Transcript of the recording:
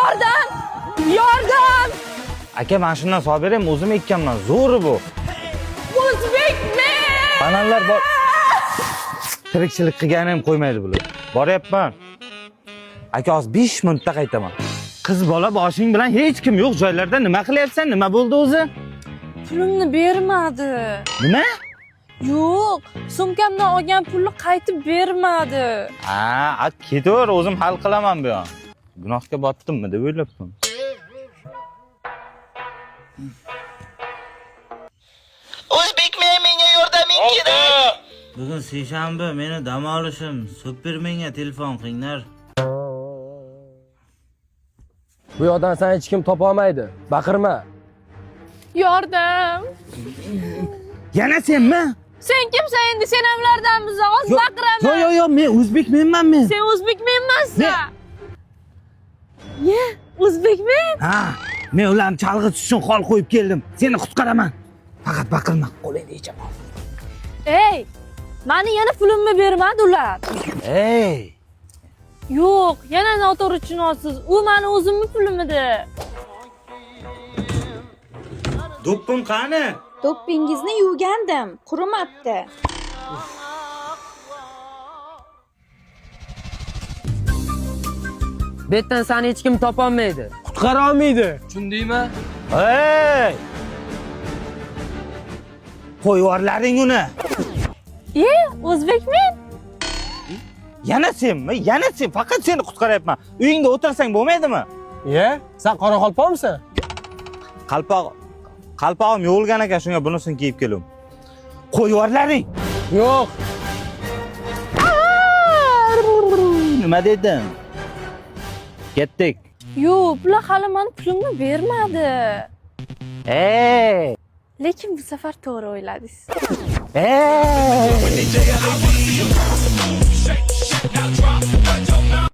Yordam! Yordam! Aka, men shundan solib beraymi, o'zim ekkanman. Zo'ri bu. O'zbekmen! Bananlar bor. Tirikchilik qilganim qo'ymaydi bular. Boryapman. Aka, hozir 5 minutda qaytaman. Qiz bola boshing bilan hech kim yo'q joylarda nima qilyapsan? Nima bo'ldi o'zi? Pulimni bermadi. Nima? Yo'q, sumkamdan olgan pulni qaytib bermadi. Ha, ketaver, o'zim hal qilaman bu yoqni. Gunohga botdimmi deb o'ylabman. O'zbekmen, menga yordaming kerak. Bugun seshanba, meni dam olishim. Supermenga telefon qilinglar. Bu yoqdan seni hech kim topa olmaydi. Baqirma. Yordam! Yana senmi? Sen kimsan endi? Sen hamlardanmiz. Hozir baqiraman. Yo'q, men o'zbekmenman men. Sen o'zbekmenmansan. Ye, o'zbekmen? Ha, men ularni chalg'itish uchun xol qo'yib keldim. Seni qutqaraman. Faqat baqirma, qo'lingni yechaman. Ey, meni yana pulimni bermadi ular. Ey, Yo'q, yana noto'g'ri tushunasiz. U meni o'zimni pulimidi. do'ppim qani? Do'ppingizni yuvgandim, qurimabdi. Bu yerdan seni hech kim topa olmaydi. Qutqara olmaydi. Tushundingmi? Ey! Qo'yvorlaring uni. O'zbekmen? Yana senmi? Yana sen. Faqat seni qutqaryapman. Uyingda o'tirsang bo'lmaydimi? Ye? Sen qoraqalpoqmisan? Qalpog'im yo'lgan ekan, shunga bunisini kiyib keldim. Qo'yvorlaring. Yo'q. Nima dedim? Ketdik. Yo'q, bular hali meni pulimni bermadi. Ey! Lekin bu safar to'g'ri o'yladingiz. Ey!